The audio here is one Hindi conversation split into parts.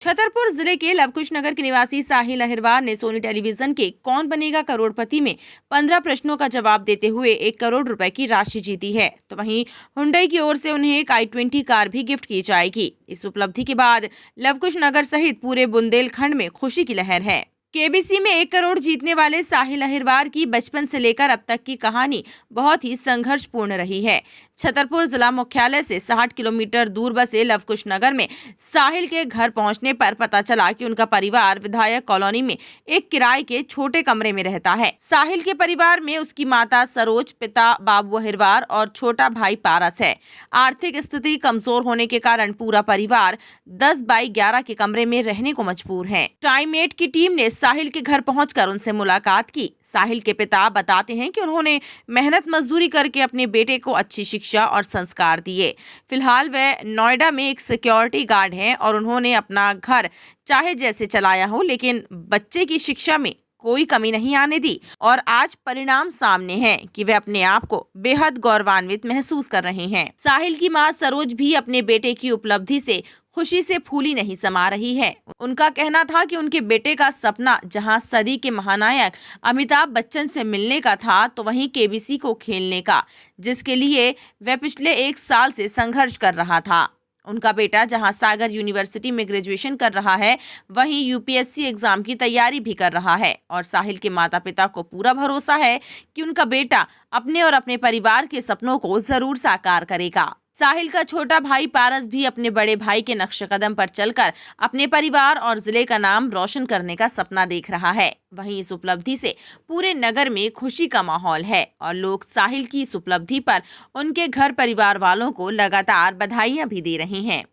छतरपुर जिले के लवकुश नगर के निवासी साहिल अहिरवार ने सोनी टेलीविजन के कौन बनेगा करोड़पति में 15 प्रश्नों का जवाब देते हुए 1 करोड़ रुपए की राशि जीती है। तो वहीं हुंडई की ओर से उन्हें एक i20 कार भी गिफ्ट की जाएगी। इस उपलब्धि के बाद लवकुश नगर सहित पूरे बुंदेलखंड में खुशी की लहर है। केबीसी में 1 करोड़ जीतने वाले साहिल अहिरवार की बचपन से लेकर अब तक की कहानी बहुत ही संघर्षपूर्ण रही है। छतरपुर जिला मुख्यालय से 60 किलोमीटर दूर बसे लवकुश नगर में साहिल के घर पहुंचने पर पता चला कि उनका परिवार विधायक कॉलोनी में एक किराए के छोटे कमरे में रहता है। साहिल के परिवार में उसकी माता सरोज, पिता बाबू अहिरवार और छोटा भाई पारस है। आर्थिक स्थिति कमजोर होने के कारण पूरा परिवार 10 बाई 11 के कमरे में रहने को मजबूर है। टाइम 8 की टीम ने साहिल के घर पहुंचकर उनसे मुलाकात की। साहिल के पिता बताते हैं कि उन्होंने मेहनत मजदूरी करके अपने बेटे को अच्छी शिक्षा और संस्कार दिए। फिलहाल वे नोएडा में एक सिक्योरिटी गार्ड हैं और उन्होंने अपना घर चाहे जैसे चलाया हो, लेकिन बच्चे की शिक्षा में कोई कमी नहीं आने दी और आज परिणाम सामने है कि वे अपने आप को बेहद गौरवान्वित महसूस कर रहे हैं। साहिल की मां सरोज भी अपने बेटे की उपलब्धि से खुशी से फूली नहीं समा रही है। उनका कहना था कि उनके बेटे का सपना जहां सदी के महानायक अमिताभ बच्चन से मिलने का था, तो वहीं केबीसी को खेलने का, जिसके लिए वह पिछले 1 साल से संघर्ष कर रहा था। उनका बेटा जहां सागर यूनिवर्सिटी में ग्रेजुएशन कर रहा है, वहीं यूपीएससी एग्जाम की तैयारी भी कर रहा है और साहिल के माता पिता को पूरा भरोसा है कि उनका बेटा अपने और अपने परिवार के सपनों को जरूर साकार करेगा। साहिल का छोटा भाई पारस भी अपने बड़े भाई के नक्शे कदम पर चलकर अपने परिवार और जिले का नाम रोशन करने का सपना देख रहा है। वहीं इस उपलब्धि से पूरे नगर में खुशी का माहौल है और लोग साहिल की इस उपलब्धि पर उनके घर परिवार वालों को लगातार बधाइयां भी दे रहे हैं।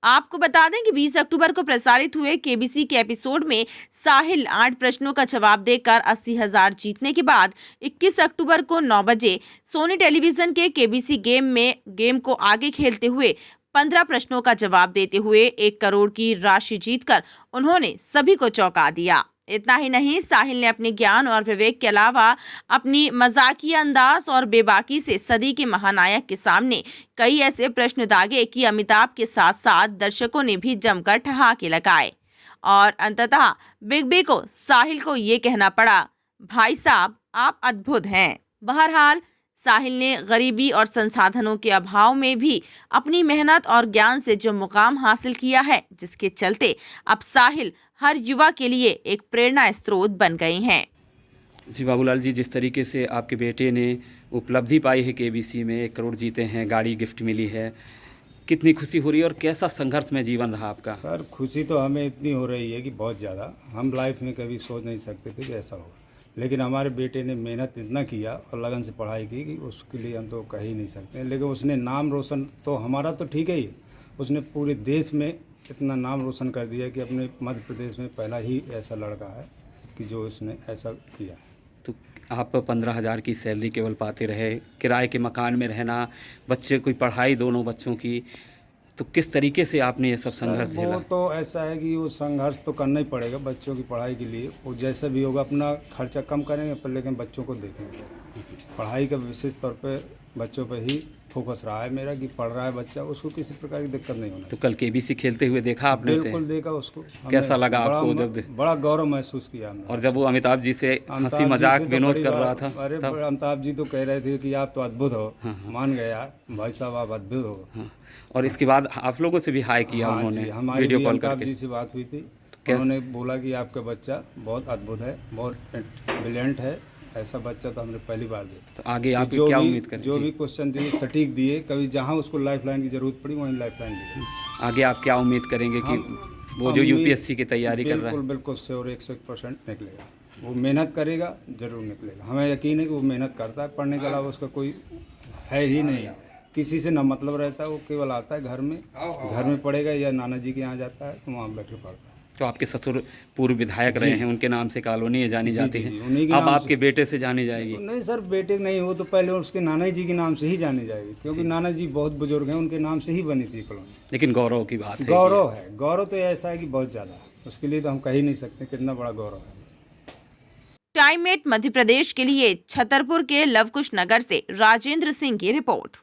आपको बता दें कि 20 अक्टूबर को प्रसारित हुए केबीसी के एपिसोड में साहिल 8 प्रश्नों का जवाब देकर 80,000 जीतने के बाद 21 अक्टूबर को 9 बजे सोनी टेलीविजन के केबीसी गेम को आगे खेलते हुए 15 प्रश्नों का जवाब देते हुए 1 करोड़ की राशि जीतकर उन्होंने सभी को चौंका दिया। इतना ही नहीं, साहिल ने अपने ज्ञान और विवेक के अलावा अपनी मजाकिया अंदाज और बेबाकी से सदी के महानायक के सामने कई ऐसे प्रश्न दागे कि अमिताभ के साथ साथ दर्शकों ने भी जमकर ठहाके लगाए और अंततः बिग बी को साहिल को ये कहना पड़ा, भाई साहब आप अद्भुत हैं। बहरहाल साहिल ने गरीबी और संसाधनों के अभाव में भी अपनी मेहनत और ज्ञान से जो मुकाम हासिल किया है, जिसके चलते अब साहिल हर युवा के लिए एक प्रेरणा स्रोत बन गए हैं। जी बाबूलाल जी, जिस तरीके से आपके बेटे ने उपलब्धि पाई है केबीसी में, 1 करोड़ जीते हैं, गाड़ी गिफ्ट मिली है, कितनी खुशी हो रही है और कैसा संघर्ष में जीवन रहा आपका? सर खुशी तो हमें इतनी हो रही है कि बहुत ज़्यादा। हम लाइफ में कभी सोच नहीं सकते थे कि ऐसा हो, लेकिन हमारे बेटे ने मेहनत इतना किया और लगन से पढ़ाई की कि उसके लिए हम तो कह ही नहीं सकते। लेकिन उसने नाम रोशन तो हमारा तो ठीक है ही, उसने पूरे देश में इतना नाम रोशन कर दिया कि अपने मध्य प्रदेश में पहला ही ऐसा लड़का है कि जो उसने ऐसा किया। तो आप 15,000 की सैलरी केवल पाते रहे, किराए के मकान में रहना, बच्चे की पढ़ाई, दोनों बच्चों की, तो किस तरीके से आपने ये सब संघर्ष झेला? वो तो ऐसा है कि वो संघर्ष तो करना ही पड़ेगा बच्चों की पढ़ाई के लिए। वो जैसा भी होगा अपना खर्चा कम करेंगे पर लेकिन बच्चों को देखेंगे। पढ़ाई का विशेष तौर पे बच्चों पे ही फोकस रहा है मेरा कि पढ़ रहा है बच्चा, उसको किसी प्रकार की दिक्कत नहीं होना। तो कल केबीसी खेलते हुए देखा आपने? बिल्कुल देखा उसको। कैसा लगा आपको जब? बड़ा गौरव महसूस किया हमने। और जब वो अमिताभ जी से हंसी मजाक विनोद कर रहा था? अरे अमिताभ जी तो कह रहे थे कि आप तो अद्भुत हो। मान गया भाई साहब, आप अद्भुत हो। और इसके बाद आप लोगों से भी हाई किया उन्होंने, वीडियो कॉल करके? अमिताभ जी से बात हुई थी, उन्होंने बोला कि आपका बच्चा बहुत अद्भुत है, बहुत ब्रिलियंट है, ऐसा बच्चा तो हमने पहली बार देखा। तो आगे आप क्या उम्मीद करें? जो भी क्वेश्चन दिए सटीक दिए, कभी जहां उसको लाइफ लाइन की जरूरत पड़ी वहीं लाइफ लाइन दी। आगे आप क्या उम्मीद करेंगे कि वो जो यूपीएससी की तैयारी कर रहा है? बिल्कुल श्योर 101% निकलेगा। वो मेहनत करेगा, जरूर निकलेगा। हमें यकीन है कि वो मेहनत करता है, पढ़ने के अलावा उसका कोई है ही नहीं, किसी से ना मतलब रहता है। वो केवल आता है घर में पढ़ेगा या नाना जी के यहाँ जाता है तो वहाँ बैठ के पढ़ता है। तो आपके ससुर पूर्व विधायक रहे हैं, उनके नाम से कॉलोनी जानी जाती है, अब आपके बेटे से जानी जाएगी? नहीं सर, बेटे नहीं, वो तो पहले उसके नाना जी के नाम से ही जानी जाएगी, क्योंकि नाना जी बहुत बुजुर्ग हैं, उनके नाम से ही बनी थी कॉलोनी। लेकिन गौरव की बात है, गौरव है। गौरव तो ऐसा है कि बहुत ज़्यादा है, उसके लिए तो हम कह ही नहीं सकते कितना बड़ा गौरव है। टाइम 8 मध्य प्रदेश के लिए छतरपुर के लवकुश नगर से राजेंद्र सिंह की रिपोर्ट।